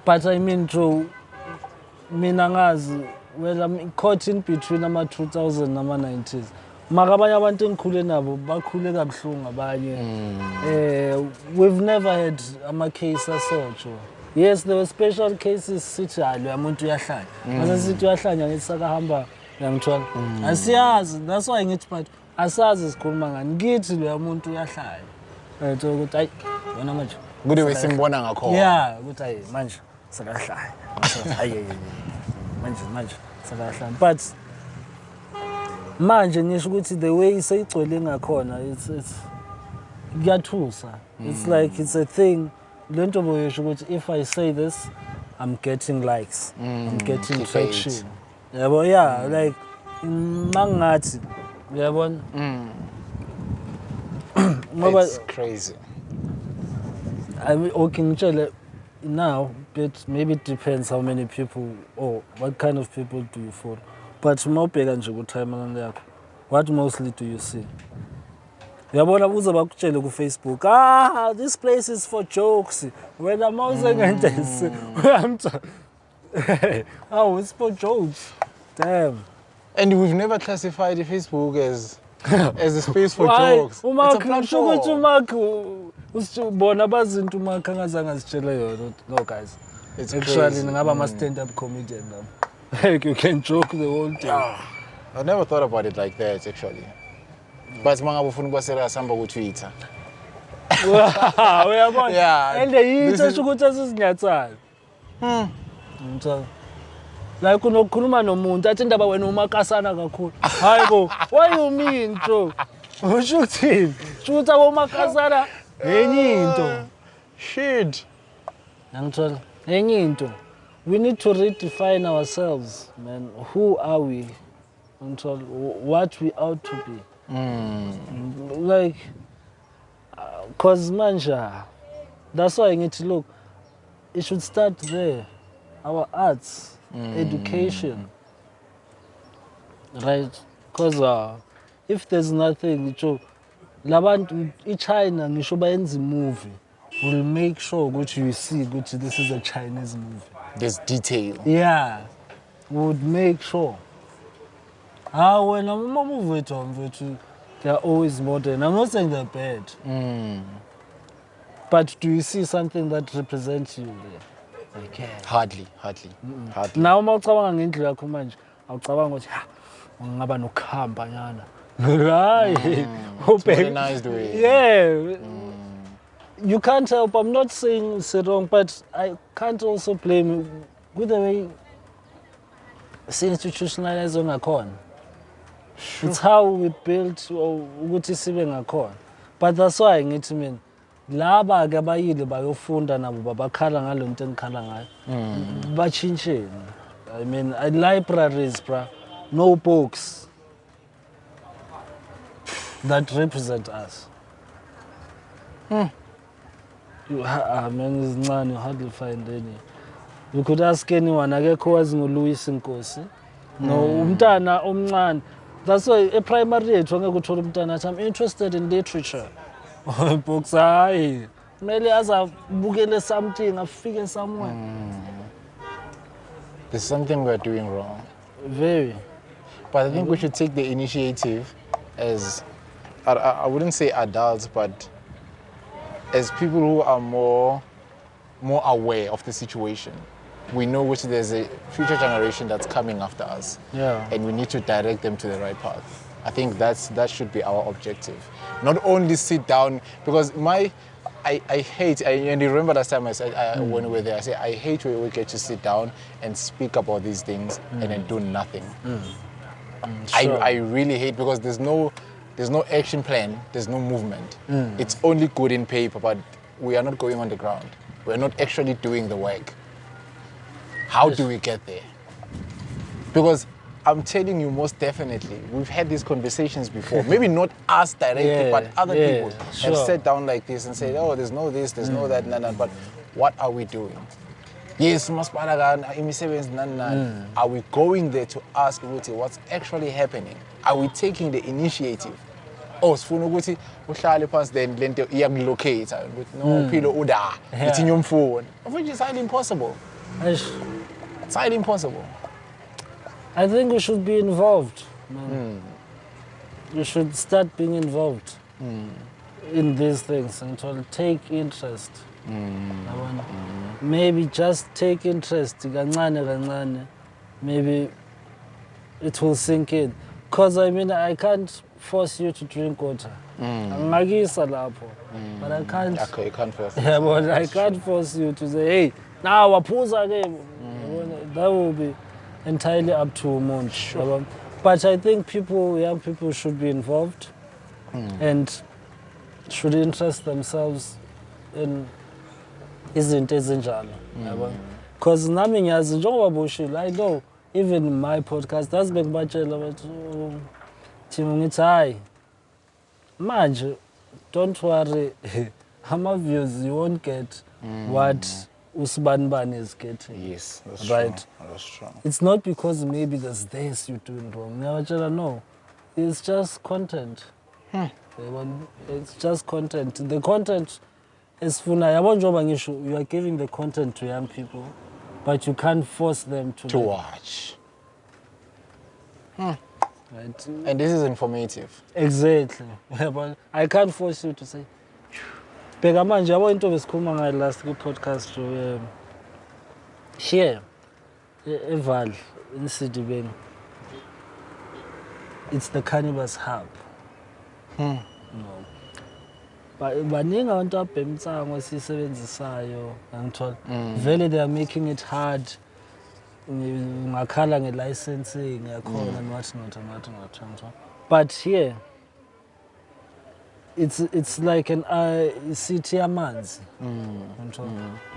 But I mean true. Mina ngazi well I'm caught in between ama 2000 nama 90s. Maka abanye abantu engikhule nabo bakhule kabuhlungu abanye. We've never had ama case asojo. Yes, there were special cases sithi hayi lo muntu uyahlanya. Mase sithi uyahlanya ngithi sakahamba ngiyangithola. Asiyazi, that's why ngithi but asazi sikhuluma ngani. Ngithi lo muntu uyahlanya. Etho ukuthi hayi wena manje. Kude wesimbona ngakho. Yeah, ukuthi hayi manje sakahlanya. Hayi manje sakahlanya. But manje ngisho ukuthi the way seyigcwele ngakhona it's kuyathusa. It's like it's a thing. Lento boyisho ukuthi if I say this I'm getting likes. I'm getting traction. Yabo yeah, like mangathi uyabona. It's crazy. I mean okay ngitshele now but maybe it depends how many people or what kind of people do you follow. But mawubheka nje ku timeline yakho, what mostly do you see? Uyabona uze bakutshele ku Facebook, this place is for jokes. Wena mawuze ngentesi, uyamthola. Oh, it's for jokes. Damn. And we've never classified Facebook as a space for jokes. It's a platform. Ubona bazinto uMark angazange azitshele yona. No guys. It's actually crazy. ngaba ama stand-up comedian now. Like you can joke the whole day. I never thought about it like that actually. But mangabe ufuna ukwasela samba ku Twitter. Uyabona? Yeah. And yitho ukuthi asisinyathalo. Ngithola. La kunokukhuluma nomuntu athi indaba wena umakasana kakhulu. Hayibo, what you mean, Joe? Usho uthini? Shoot abomakasana enye into. Shit. Ngithola. Enye into. We need to redefine ourselves, man. Who are we? What we ought to be. Like, cause manja, that's why I need to look. It should start there. Our arts, education, right? Cause if there's nothing, China, ngisho bayenza movie, will make sure that you see that this is a Chinese movie. There's detail. Yeah, would make sure. When I'm a movie, they're always modern. I'm not saying they're bad. But do you see something that represents you there? Okay. Hardly. Now I'm ucabanga ngendlela yakho manje. Awucabanga ukuthi ngingaba nokuhamba nyana. Hayi. Organized way. Yeah. You can't help. I'm not saying it's wrong, but I can't also blame you with the way institutionalized ngakhona. It's how we built ukuthi sibe ngakhona. But that's why ngithi mina laba ke abayile bayofunda nabo babakhala ngalento engikhala ngayo. Bachintsheni. I mean, libraries, bra, no books that represent us. Man, it's none, you hardly find any. You could ask anyone, akekho wazi ngoLouis Nkosi. No, umntana omncane. That's why a primary yethu angeke uthola umntana athi I'm interested in literature. Books hayi. Mele azabukele something, afike somewhere. There's something we're doing wrong. Very. But I think we should take the initiative as, I wouldn't say adults, but as people who are more aware of the situation. We know which there's a future generation that's coming after us. Yeah. And we need to direct them to the right path. I think that should be our objective. Not only sit down, because I hate, and you remember last time I said, when we were there, I said, I hate when we get to sit down and speak about these things and then do nothing. Sure. I really hate, because there's no action plan, there's no movement. It's only good in paper, but we are not going on the ground. We're not actually doing the work. How do we get there? Because I'm telling you, most definitely, we've had these conversations before. Maybe not us directly, but other people have sat down like this and said, oh, there's no this, there's no that, but what are we doing? Yes, are we going there to ask what's actually happening? Are we taking the initiative? Oh, sifuna ukuthi uhlale phansi then lento iyangilocate. No, Phelo uda. It's in your phone. Which is highly impossible. It's highly impossible. I think we should be involved. We should start being involved in these things and to take interest. Yabona? Maybe just take interest, kancane, maybe it will sink in. Because I mean, I can't force you to drink water. Angakisa lapho. But I can't. Okay, you can't force it. Yeah, but I can't force you to say, hey, now waphuza ke. That will be entirely up to umuntu. Sure. But I think young people should be involved and should interest themselves in izinto ezinjalo. Because nami ngiyazi njengoba boshilo, I know even in my podcast that's bekubatshela bathi Timo ngithi hayi manje don't worry ama-views you won't get what usibanibani is getting. Yes, that's right. True. That's true. It's not because maybe there's this you're doing wrong. No, it's just content. It's just content. The content is funa. You are giving the content to young people, but you can't force them to watch. Right? And this is informative. Exactly. But I can't force you to say. Bheka manje yabo into besikhuluma ngayo last podcast here eVal in Sidibeng. It's the cannabis hub. No. Baningi abantu abhemtsango esisebenzisayo ngithola vele they are making it hard ngakhala ngelicensing yakhona and what not. But here it's like an city amanzi.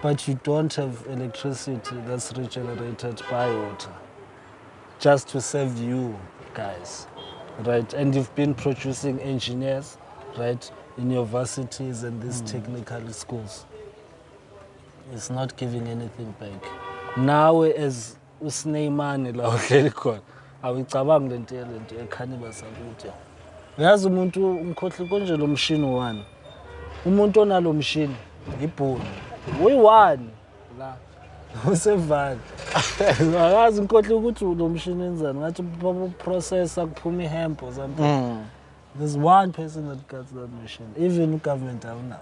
But you don't have electricity that's regenerated by water just to serve you guys, right? And you've been producing engineers, right, in your varsities and these technical schools. It's not giving anything back. Now as usineimane la uhleli khona awucabangi lento eCannabis akuthi uyazi umuntu umkhohli konje lo mshini one umuntu onalo mshini ibhuni uyi-one la usevali akazi umkhohli ukuthi lo mshini enzani ngathi processor kuphuma ihemp or something. There's one person that gets that machine. Even government now.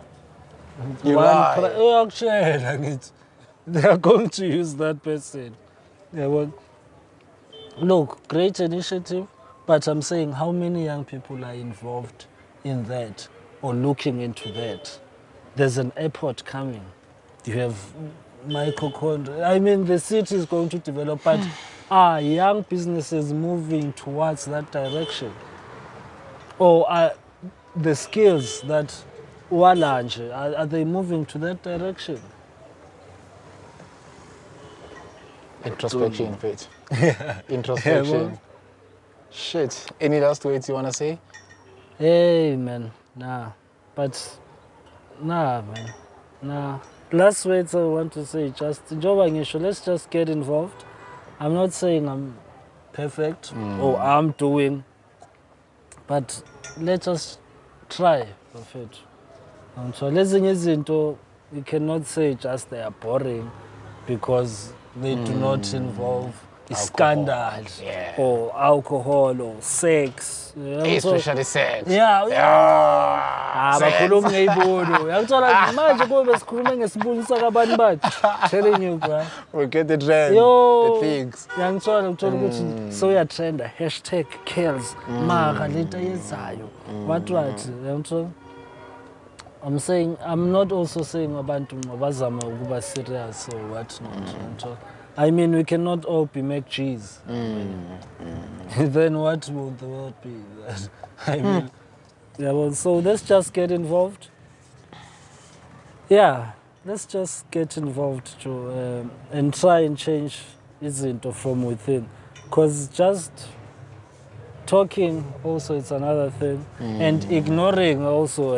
They are going to use that person. Yeah, well, look, great initiative, but I'm saying how many young people are involved in that or looking into that? There's an airport coming. You have mitochondria. I mean, the city is going to develop, but are young businesses moving towards that direction? Or are the skills that walanje, are they moving to that direction? Introspection, Faith. Introspection. Shit. Any last words you want to say? Hey, man. Nah. Last words I want to say, just let's just get involved. I'm not saying I'm perfect or I'm doing, but let us try of it. So we cannot say just they are boring because they do not involve scandal or alcohol or sex. Especially sex. Yeah. Telling you, bro. We get the trend, the things. So you're trend hashtag Kells. What? I'm saying, I'm not also saying abantu mabazama ukuba serious or what not. I mean, we cannot all be make cheese. Then what will the world be? I mean, yeah, well, so let's just get involved. Yeah, let's just get involved to and try and change izinto from within. Because just talking also it's another thing, and ignoring also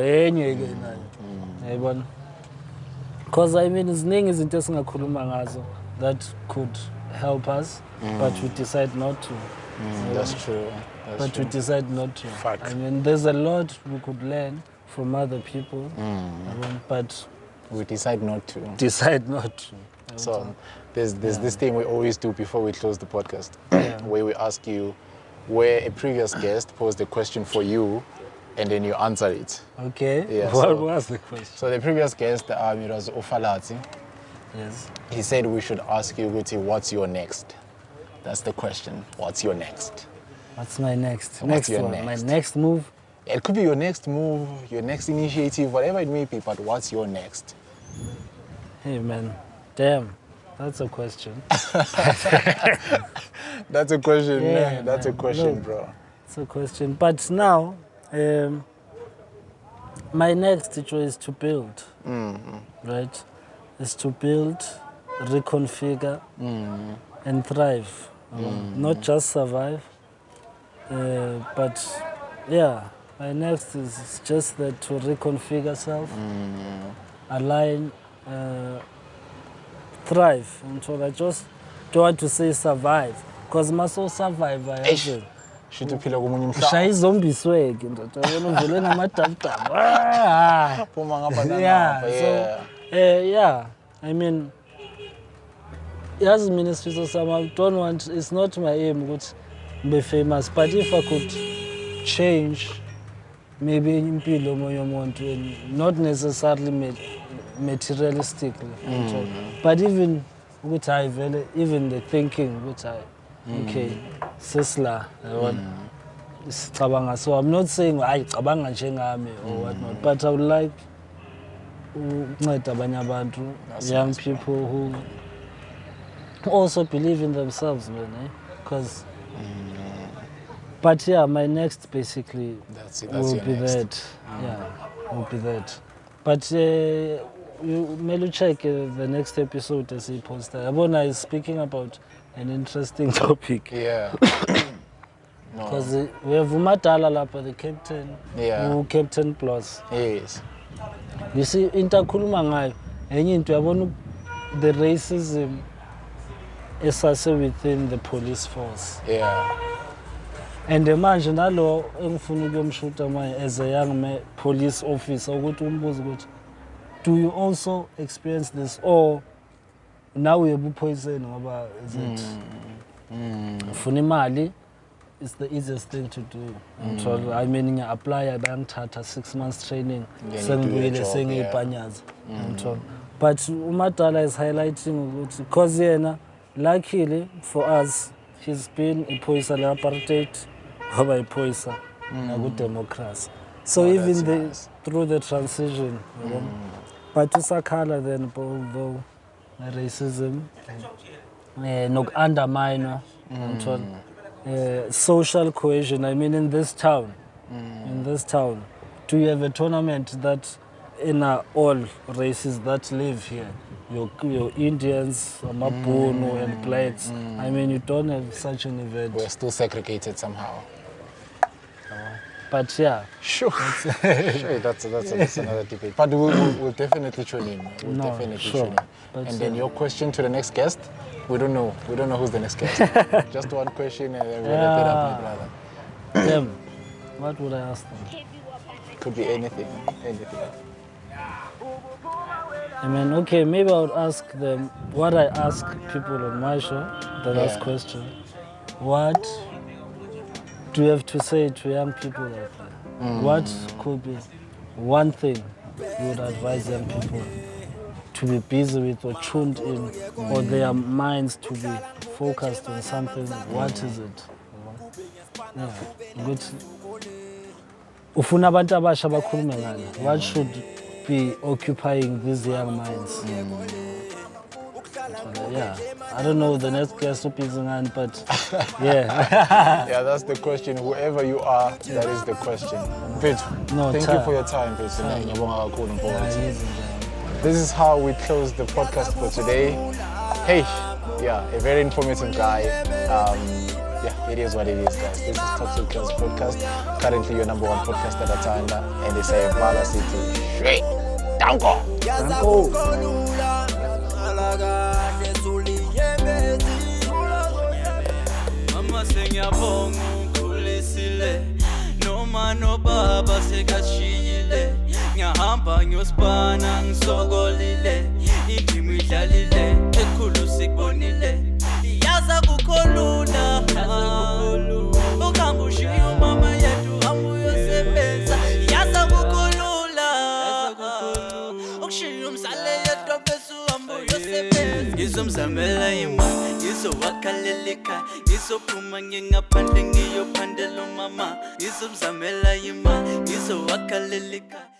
because I mean ziningi izinto esingakhuluma ngazo that could help us, but we decide not to. That's true. We decide not to. Fact. I mean, there's a lot we could learn from other people, but we decide not to. So there's this thing we always do before we close the podcast, where we ask you, where a previous guest posed a question for you, and then you answer it. Okay. Yeah, What was the question? So the previous guest, it was Ufalati. Yes. He said we should ask you, Guti, what's your next? That's the question. What's your next? What's my next? What's your one? next? My next move? It could be your next move, your next initiative, whatever it may be, but what's your next? Hey, man. Damn. That's a question. That's a question, Yeah, man. That's a man. question, Look. bro. It's a question. But now, my next teacher is to build, right? Is to build, reconfigure, and thrive. Not just survive, but yeah, my next is just that to reconfigure self, align, thrive. And so I just don't want to say survive, because I so survive. Should you feel like Shy zombie swag. Yeah. I mean, as ministry of some, I don't want. It's not my aim to be famous. But if I could change, maybe in impilo, not necessarily materialistically, but even even the thinking, which I. Okay, Sisla, so I'm not saying I cabanga njengami or whatnot, but I would like young people who also believe in themselves, man. Because, but yeah, my next basically will be that. Yeah, will be that. But you may check the next episode as he posted. Abona is speaking about an interesting topic. Yeah. Because we have Umatala Lapa, the captain, who Captain Plus. Yes. You see, interkuluma ngayo, enye into yabona the racism is also within the police force. Yeah. And manje nalo engifuna ukuyomshuta manje as a young police officer ukuthi umbuzo ukuthi, do you also experience this, or now we have poison ngoba is it ufuna imali is the easiest thing to do. I mean apply bayangithatha 6 months training sengibuyile sengiyibhanyaza. But uMadala is highlighting ukuthi because yena luckily for us he's been iphoyisa le-apartheid waba iphoyisa naku-democracy. So even through the transition, but usakhala then although racism, undermine social cohesion. I mean, in this town, do you have a tournament that in all races that live here? Your Indians, Mabunu, and blacks. I mean, you don't have such an event. We're still segregated somehow. But yeah. Sure. That's another debate. But we'll definitely tune in. We'll definitely tune in. But and then your question to the next guest, we don't know. We don't know who's the next guest. Just one question and then we'll wrap it up, my brother. Them. What would I ask them? Could be anything. I mean, okay, maybe I would ask them what I ask people on my show, the last question. What do you have to say to young people out there? What could be one thing you would advise young people to be busy with or tuned in, or their minds to be focused on something? What is it? Yeah, good. Ufuna abantu abasha bakhulume ngani? What should be occupying these young minds? Yeah, I don't know the next guest who is on, but yeah. Yeah, that's the question. Whoever you are, that is the question. Thank you for your time, This is how we close the podcast for today. Hey, yeah, a very informative guy. Yeah, it is what it is, guys. This is TalksWithKellsPODCAST. Currently your number one podcast at Ratanda, and they say Bala City. Straight. Danko. Ngiyabonga ukhulisile noma nobaba sekashiyile ngiyahamba ngiyosibana ngisokolile indimi idlalile ekhulu sikubonile yaza kukholula ukuhamba ushiya mama yethu hamba uyosebenza ngizomzamela imali ngizowakhalela ekhaya ngizophuma ngingaphandle ngiyophandela umama ngizomzamela imali ngizowakhalela ekhaya